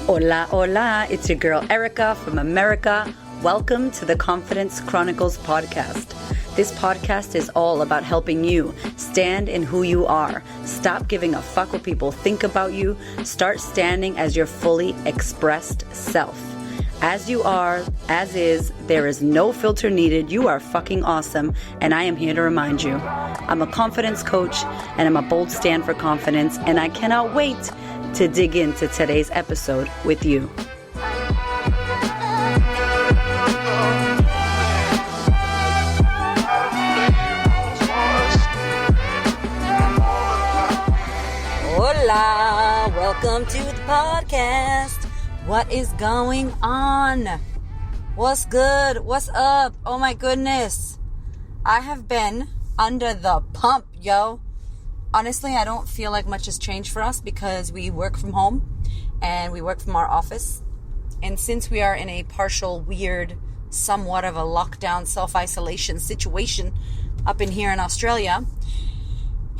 Hola, hola, it's your girl Erica from America. Welcome to the Confidence Chronicles podcast. This podcast is all about helping you stand in who you are. Stop giving a fuck what people think about you. Start standing as your fully expressed self. As you are, as is, there is no filter needed. You are fucking awesome, and I am here to remind you. I'm a confidence coach, and I'm a bold stand for confidence, and I cannot wait to dig into today's episode with you. Hola, welcome to the podcast. What is going on? What's good? What's up? Oh my goodness. I have been under the pump, yo. Honestly, I don't feel like much has changed for us because we work from home and we work from our office. And since we are in a partial, weird, somewhat of a lockdown, self-isolation situation up in here in Australia,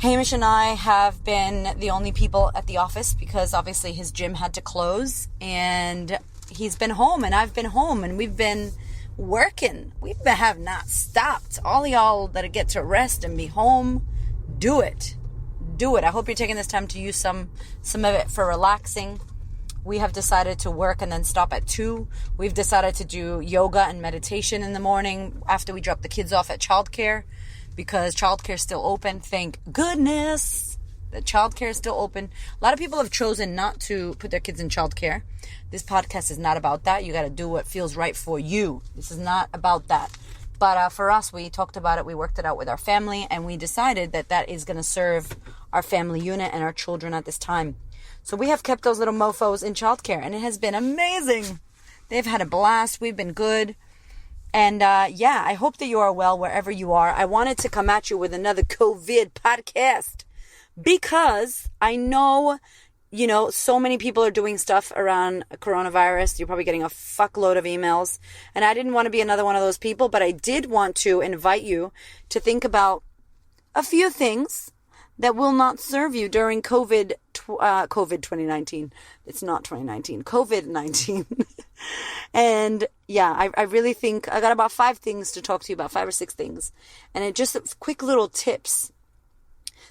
Hamish and I have been the only people at the office because obviously his gym had to close, and he's been home and I've been home and we've been working. We have not stopped. All y'all that get to rest and be home, do it. Do it. I hope you're taking this time to use some of it for relaxing. We have decided to work and then stop at 2. We've decided to do yoga and meditation in the morning after we drop the kids off at childcare, because childcare is still open. Thank goodness that childcare is still open. A lot of people have chosen not to put their kids in childcare. This podcast is not about that. You got to do what feels right for you. This is not about that. But for us, we talked about it. We worked it out with our family, and we decided that that is going to serve our family unit and our children at this time. So we have kept those little mofos in childcare, and it has been amazing. They've had a blast. We've been good. And I hope that you are well wherever you are. I wanted to come at you with another COVID podcast because I know, so many people are doing stuff around coronavirus. You're probably getting a fuckload of emails. And I didn't want to be another one of those people, but I did want to invite you to think about a few things that will not serve you during COVID 2019. It's not 2019, COVID-19. And I really think I got about 5 things to talk to you about, 5 or 6 things. And it just quick little tips,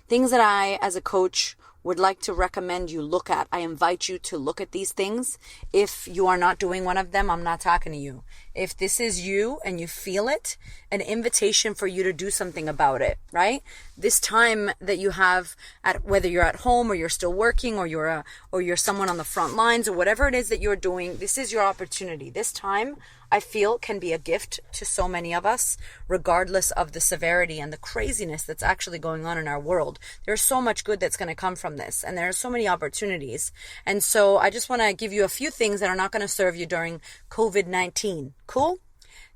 things that I, as a coach, would like to recommend you look at. I invite you to look at these things. If you are not doing one of them, I'm not talking to you. If this is you and you feel it, an invitation for you to do something about it, right? This time that you have, whether you're at home or you're still working or you're someone on the front lines or whatever it is that you're doing, this is your opportunity. This time, I feel, can be a gift to so many of us, regardless of the severity and the craziness that's actually going on in our world. There's so much good that's going to come from this, and there are so many opportunities. And so I just want to give you a few things that are not going to serve you during COVID-19. Cool?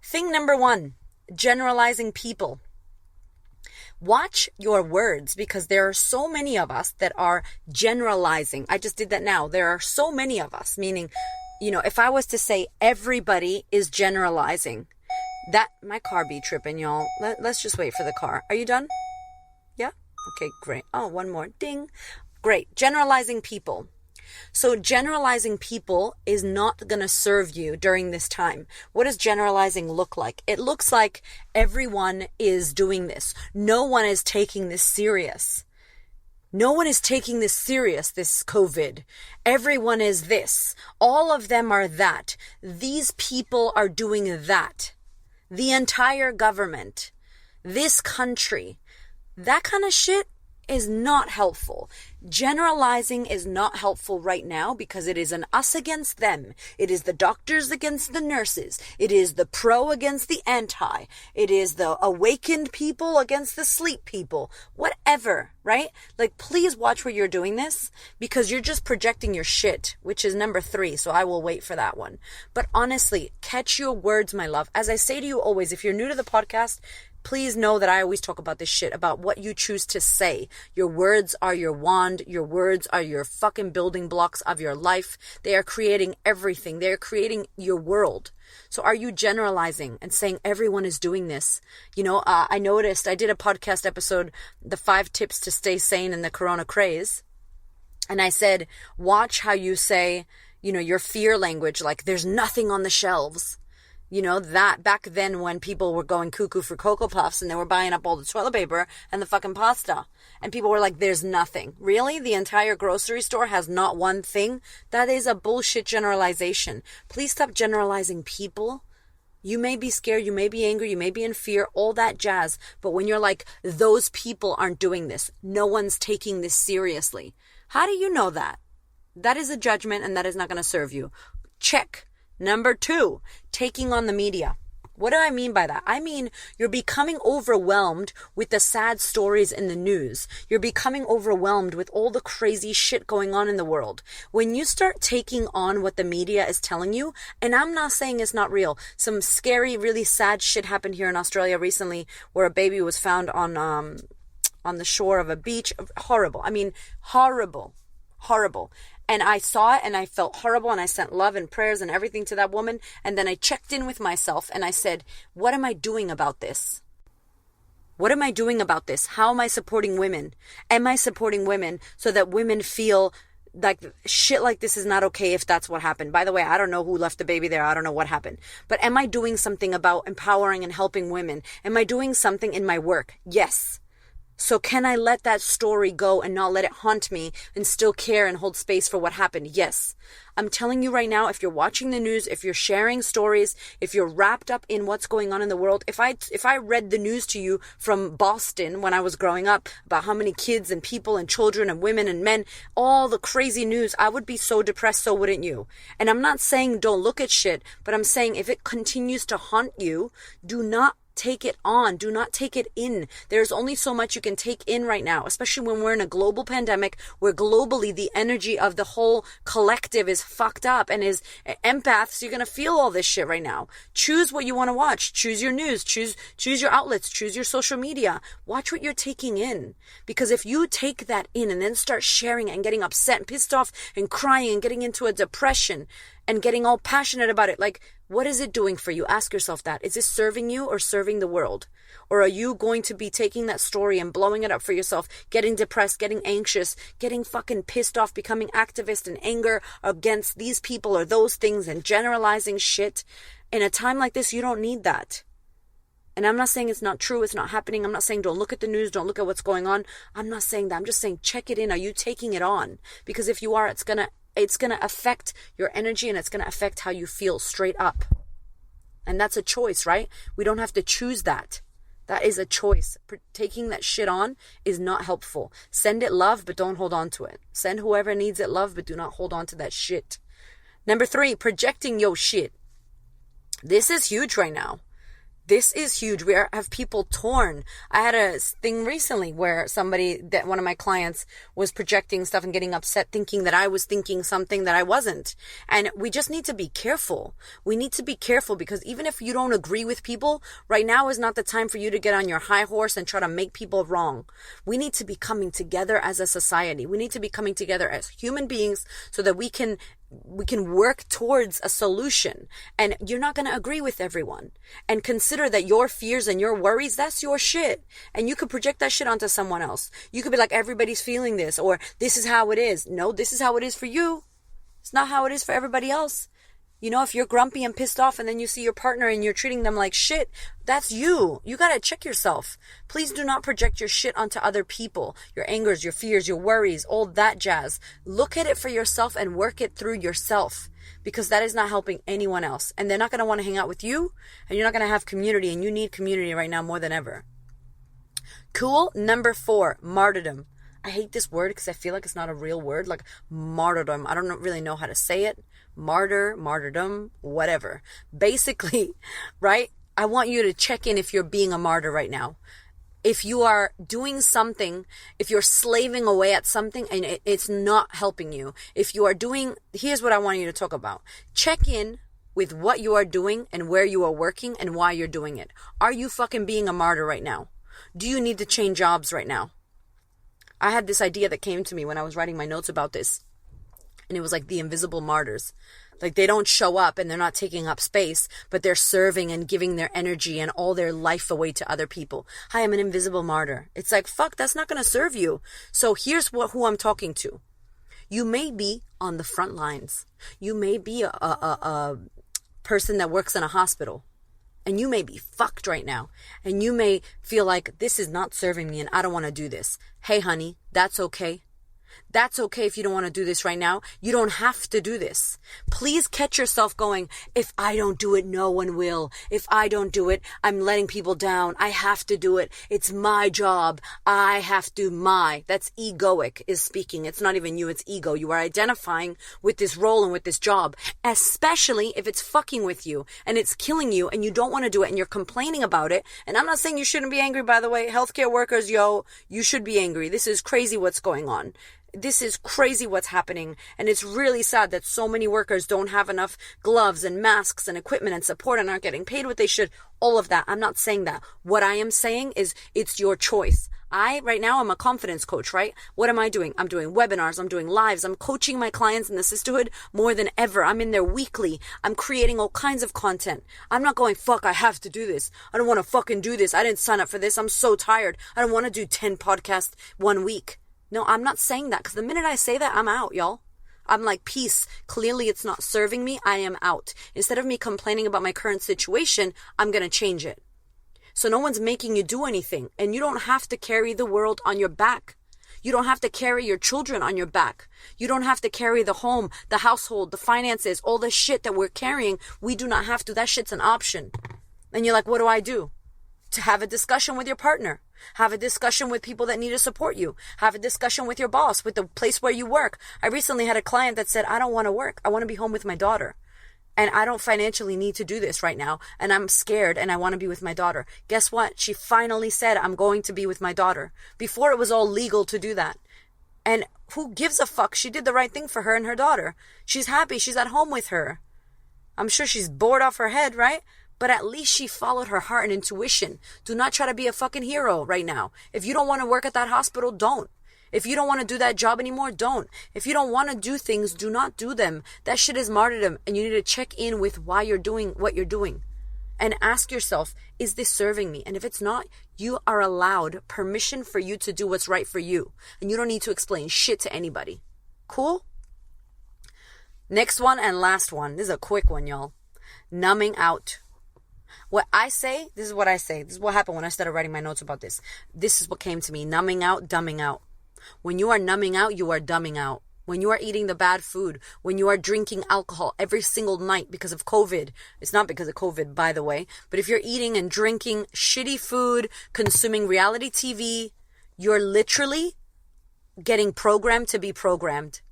Thing number 1, generalizing people. Watch your words, because there are so many of us that are generalizing. I just did that now. There are so many of us, meaning, if I was to say everybody is generalizing, that my car be tripping, y'all. Let's just wait for the car. Are you done? Yeah? Okay, great. Oh, one more. Ding. Great. Generalizing people. So generalizing people is not going to serve you during this time. What does generalizing look like? It looks like everyone is doing this. No one is taking this serious. No one is taking this serious, this COVID. Everyone is this. All of them are that. These people are doing that. The entire government, this country, that kind of shit is not helpful. Generalizing is not helpful right now because it is an us against them. It is the doctors against the nurses. It is the pro against the anti. It is the awakened people against the sleep people. Whatever, right? Like, please watch where you're doing this, because you're just projecting your shit, which is number 3. So I will wait for that one. But honestly, catch your words, my love. As I say to you always, if you're new to the podcast, please know that I always talk about this shit, about what you choose to say. Your words are your wand. Your words are your fucking building blocks of your life. They are creating everything. They are creating your world. So are you generalizing and saying everyone is doing this? I noticed, I did a podcast episode, the 5 tips to stay sane in the corona craze. And I said, watch how you say, your fear language, like there's nothing on the shelves. That back then when people were going cuckoo for Cocoa Puffs and they were buying up all the toilet paper and the fucking pasta. And people were like, there's nothing. Really? The entire grocery store has not one thing? That is a bullshit generalization. Please stop generalizing people. You may be scared, you may be angry, you may be in fear, all that jazz. But when you're like, those people aren't doing this, no one's taking this seriously. How do you know that? That is a judgment and that is not going to serve you. Check. Number 2, taking on the media. What do I mean by that? I mean, you're becoming overwhelmed with the sad stories in the news. You're becoming overwhelmed with all the crazy shit going on in the world. When you start taking on what the media is telling you, and I'm not saying it's not real. Some scary, really sad shit happened here in Australia recently where a baby was found on the shore of a beach. Horrible. I mean, horrible. And I saw it and I felt horrible and I sent love and prayers and everything to that woman. And then I checked in with myself and I said, what am I doing about this? What am I doing about this? How am I supporting women? Am I supporting women so that women feel like shit like this is not okay if that's what happened? By the way, I don't know who left the baby there. I don't know what happened. But am I doing something about empowering and helping women? Am I doing something in my work? Yes. So can I let that story go and not let it haunt me and still care and hold space for what happened? Yes. I'm telling you right now, if you're watching the news, if you're sharing stories, if you're wrapped up in what's going on in the world, if I read the news to you from Boston when I was growing up about how many kids and people and children and women and men, all the crazy news, I would be so depressed, so wouldn't you? And I'm not saying don't look at shit, but I'm saying if it continues to haunt you, do not take it on. Do not take it in. There's only so much you can take in right now, especially when we're in a global pandemic where globally the energy of the whole collective is fucked up and is empaths. You're going to feel all this shit right now. Choose what you want to watch. Choose your news. Choose your outlets. Choose your social media. Watch what you're taking in. Because if you take that in and then start sharing it and getting upset and pissed off and crying and getting into a depression and getting all passionate about it, like, what is it doing for you? Ask yourself that. Is it serving you or serving the world? Or are you going to be taking that story and blowing it up for yourself, getting depressed, getting anxious, getting fucking pissed off, becoming activist and anger against these people or those things and generalizing shit? In a time like this, you don't need that. And I'm not saying it's not true, it's not happening. I'm not saying don't look at the news, don't look at what's going on. I'm not saying that. I'm just saying check it in. Are you taking it on? Because if you are, it's going to affect your energy and it's going to affect how you feel straight up. And that's a choice, right? We don't have to choose that. That is a choice. Taking that shit on is not helpful. Send it love, but don't hold on to it. Send whoever needs it love, but do not hold on to that shit. Number 3, projecting your shit. This is huge right now. This is huge. We have people torn. I had a thing recently where one of my clients was projecting stuff and getting upset thinking that I was thinking something that I wasn't. And we just need to be careful. We need to be careful because even if you don't agree with people, right now is not the time for you to get on your high horse and try to make people wrong. We need to be coming together as a society. We need to be coming together as human beings so that we can work towards a solution. And you're not going to agree with everyone. And consider that your fears and your worries, that's your shit. And you could project that shit onto someone else. You could be like, everybody's feeling this, or this is how it is. No, this is how it is for you. It's not how it is for everybody else. If you're grumpy and pissed off and then you see your partner and you're treating them like shit, that's you. You got to check yourself. Please do not project your shit onto other people. Your angers, your fears, your worries, all that jazz. Look at it for yourself and work it through yourself because that is not helping anyone else. And they're not going to want to hang out with you and you're not going to have community, and you need community right now more than ever. Cool. Number 4, martyrdom. I hate this word because I feel like it's not a real word, like martyrdom. I don't really know how to say it. Martyrdom, whatever. Basically, right? I want you to check in if you're being a martyr right now. If you are doing something, if you're slaving away at something and it's not helping you, here's what I want you to talk about. Check in with what you are doing and where you are working and why you're doing it. Are you fucking being a martyr right now? Do you need to change jobs right now? I had this idea that came to me when I was writing my notes about this. And it was like the invisible martyrs. Like they don't show up and they're not taking up space, but they're serving and giving their energy and all their life away to other people. Hi, I'm an invisible martyr. It's like, fuck, that's not going to serve you. So here's who I'm talking to. You may be on the front lines. You may be a person that works in a hospital. And you may be fucked right now. And you may feel like this is not serving me and I don't want to do this. Hey, honey, that's okay. That's okay if you don't want to do this right now. You don't have to do this. Please catch yourself going, if I don't do it, no one will. If I don't do it, I'm letting people down. I have to do it. It's my job. I have to That's egoic is speaking. It's not even you, it's ego. You are identifying with this role and with this job, especially if it's fucking with you and it's killing you and you don't want to do it and you're complaining about it. And I'm not saying you shouldn't be angry, by the way. Healthcare workers, you should be angry. This is crazy what's going on. This is crazy what's happening, and it's really sad that so many workers don't have enough gloves and masks and equipment and support and aren't getting paid what they should. All of that. I'm not saying that. What I am saying is it's your choice. Right now, I'm a confidence coach, right? What am I doing? I'm doing webinars. I'm doing lives. I'm coaching my clients in the sisterhood more than ever. I'm in there weekly. I'm creating all kinds of content. I'm not going, fuck, I have to do this. I don't want to fucking do this. I didn't sign up for this. I'm so tired. I don't want to do 10 podcasts one week. No, I'm not saying that because the minute I say that, I'm out, y'all. I'm like, peace. Clearly, it's not serving me. I am out. Instead of me complaining about my current situation, I'm going to change it. So no one's making you do anything. And you don't have to carry the world on your back. You don't have to carry your children on your back. You don't have to carry the home, the household, the finances, all the shit that we're carrying. We do not have to. That shit's an option. And you're like, what do I do? To have a discussion with your partner. Have a discussion with people that need to support you. Have a discussion with your boss, with the place where you work. I recently had a client that said, I don't want to work. I want to be home with my daughter. And I don't financially need to do this right now. And I'm scared and I want to be with my daughter. Guess what? She finally said, I'm going to be with my daughter. Before it was all legal to do that. And who gives a fuck? She did the right thing for her and her daughter. She's happy. She's at home with her. I'm sure she's bored off her head, right? But at least she followed her heart and intuition. Do not try to be a fucking hero right now. If you don't want to work at that hospital, don't. If you don't want to do that job anymore, don't. If you don't want to do things, do not do them. That shit is martyrdom. And you need to check in with why you're doing what you're doing. And ask yourself, is this serving me? And if it's not, you are allowed permission for you to do what's right for you. And you don't need to explain shit to anybody. Cool? Next one and last one. This is a quick one, y'all. Numbing out. What I say, this is what I say. This is what happened when I started writing my notes about this. This is what came to me. Numbing out, dumbing out. When you are numbing out, you are dumbing out. When you are eating the bad food, when you are drinking alcohol every single night because of COVID. It's not because of COVID, by the way. But if you're eating and drinking shitty food, consuming reality TV, you're literally getting programmed to be programmed.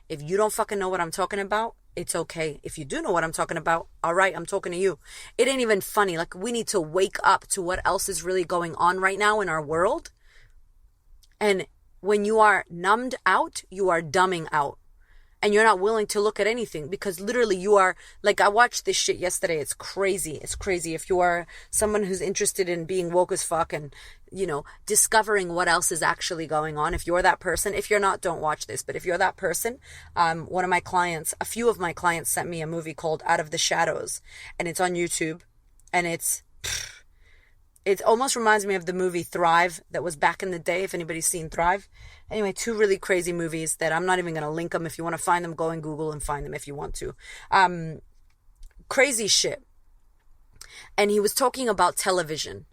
If you don't fucking know what I'm talking about, it's okay. If you do know what I'm talking about, all right, I'm talking to you. It ain't even funny. Like, we need to wake up to what else is really going on right now in our world. And when you are numbed out, you are dumbing out. And you're not willing to look at anything because literally you are, like, I watched this shit yesterday. It's crazy. It's crazy. If you are someone who's interested in being woke as fuck and, discovering what else is actually going on. If you're that person, if you're not, don't watch this. But if you're that person, a few of my clients sent me a movie called Out of the Shadows, and it's on YouTube, and it almost reminds me of the movie Thrive that was back in the day, if anybody's seen Thrive. Anyway, 2 really crazy movies that I'm not even going to link them. If you want to find them, go in Google and find them if you want to. Crazy shit. And he was talking about television.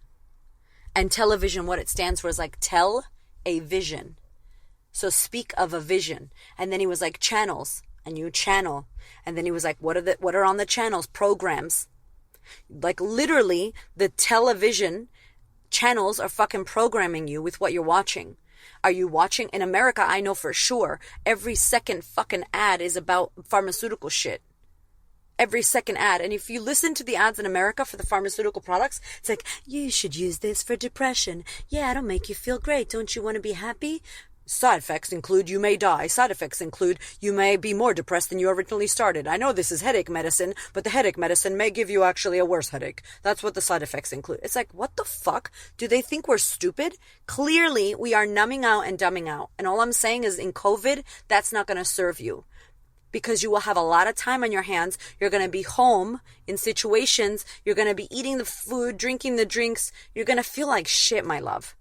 And television, what it stands for is like tell a vision. So speak of a vision. And then he was like channels, and you channel. And then he was like, what are on the channels? Programs. Like literally the television channels are fucking programming you with what you're watching. Are you watching? In America, I know for sure every second fucking ad is about pharmaceutical shit. Every second ad. And if you listen to the ads in America for the pharmaceutical products, it's like, you should use this for depression. Yeah, it'll make you feel great. Don't you want to be happy? Side effects include you may die. Side effects include you may be more depressed than you originally started. I know this is headache medicine, but the headache medicine may give you actually a worse headache. That's what the side effects include. It's like, what the fuck? Do they think we're stupid? Clearly, we are numbing out and dumbing out. And all I'm saying is in COVID, that's not going to serve you. Because you will have a lot of time on your hands. You're going to be home in situations. You're going to be eating the food, drinking the drinks. You're going to feel like shit, my love.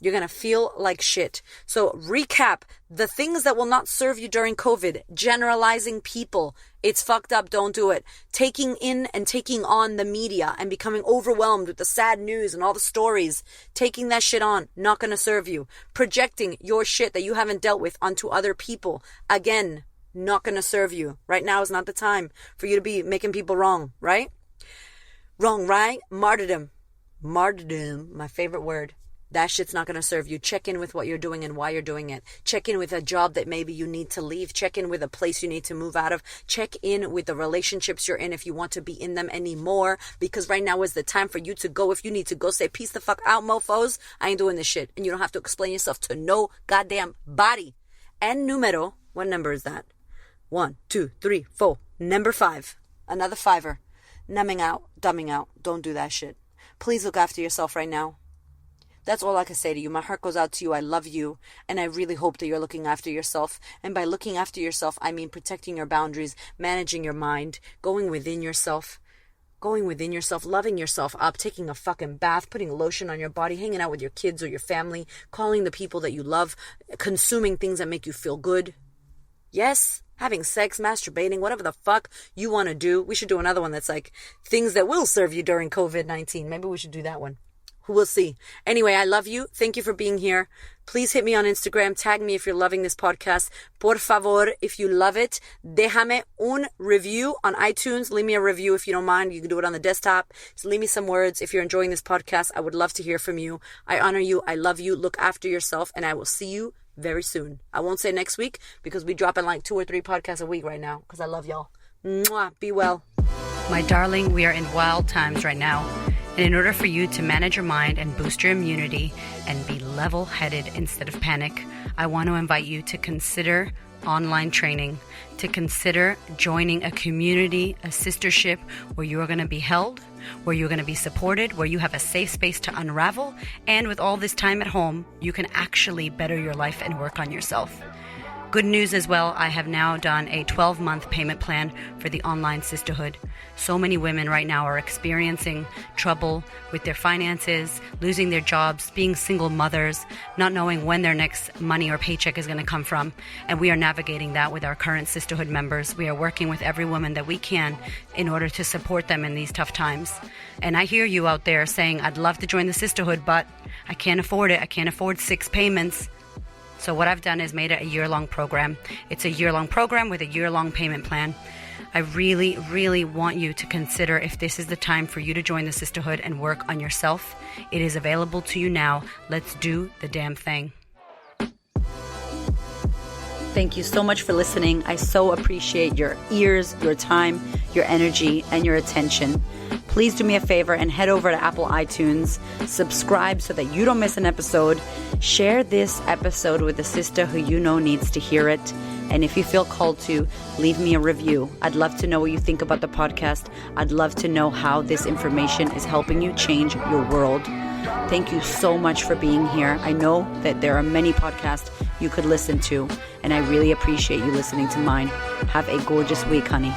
You're going to feel like shit. So recap the things that will not serve you during COVID. Generalizing people. It's fucked up. Don't do it. Taking in and taking on the media and becoming overwhelmed with the sad news and all the stories. Taking that shit on. Not going to serve you. Projecting your shit that you haven't dealt with onto other people. Again, not going to serve you. Right now is not the time for you to be making people wrong, right? Wrong, right? Martyrdom. Martyrdom, my favorite word. That shit's not going to serve you. Check in with what you're doing and why you're doing it. Check in with a job that maybe you need to leave. Check in with a place you need to move out of. Check in with the relationships you're in if you want to be in them anymore. Because right now is the time for you to go. If you need to go, say peace the fuck out, mofos. I ain't doing this shit. And you don't have to explain yourself to no goddamn body. And numero, what number is that? 1, 2, 3, 4. Number 5. Another fiver. Numbing out, dumbing out. Don't do that shit. Please look after yourself right now. That's all I can say to you. My heart goes out to you. I love you. And I really hope that you're looking after yourself. And by looking after yourself, I mean protecting your boundaries, managing your mind, going within yourself, loving yourself up, taking a fucking bath, putting lotion on your body, hanging out with your kids or your family, calling the people that you love, consuming things that make you feel good. Yes, having sex, masturbating, whatever the fuck you want to do. We should do another one that's like things that will serve you during COVID-19. Maybe we should do that one. We'll see. Anyway, I love you. Thank you for being here. Please hit me on Instagram. Tag me if you're loving this podcast. Por favor, if you love it, déjame un review on iTunes. Leave me a review if you don't mind. You can do it on the desktop. Just leave me some words. If you're enjoying this podcast, I would love to hear from you. I honor you. I love you. Look after yourself. And I will see you very soon. I won't say next week because we dropping like 2 or 3 podcasts a week right now because I love y'all. Mwah. Be well. My darling, we are in wild times right now. And in order for you to manage your mind and boost your immunity and be level-headed instead of panic, I want to invite you to consider online training, to consider joining a community, a sistership where you are going to be held, where you're going to be supported, where you have a safe space to unravel, and with all this time at home, you can actually better your life and work on yourself. Good news as well, I have now done a 12-month payment plan for the online sisterhood. So many women right now are experiencing trouble with their finances, losing their jobs, being single mothers, not knowing when their next money or paycheck is going to come from. And we are navigating that with our current sisterhood members. We are working with every woman that we can in order to support them in these tough times. And I hear you out there saying, I'd love to join the sisterhood, but I can't afford it. I can't afford 6 payments. So what I've done is made it a year-long program. It's a year-long program with a year-long payment plan. I really, really want you to consider if this is the time for you to join the sisterhood and work on yourself. It is available to you now. Let's do the damn thing. Thank you so much for listening. I so appreciate your ears, your time, your energy, and your attention. Please do me a favor and head over to Apple iTunes, subscribe so that you don't miss an episode, share this episode with a sister who you know needs to hear it, and if you feel called to, leave me a review. I'd love to know what you think about the podcast. I'd love to know how this information is helping you change your world. Thank you so much for being here. I know that there are many podcasts you could listen to, and I really appreciate you listening to mine. Have a gorgeous week, honey.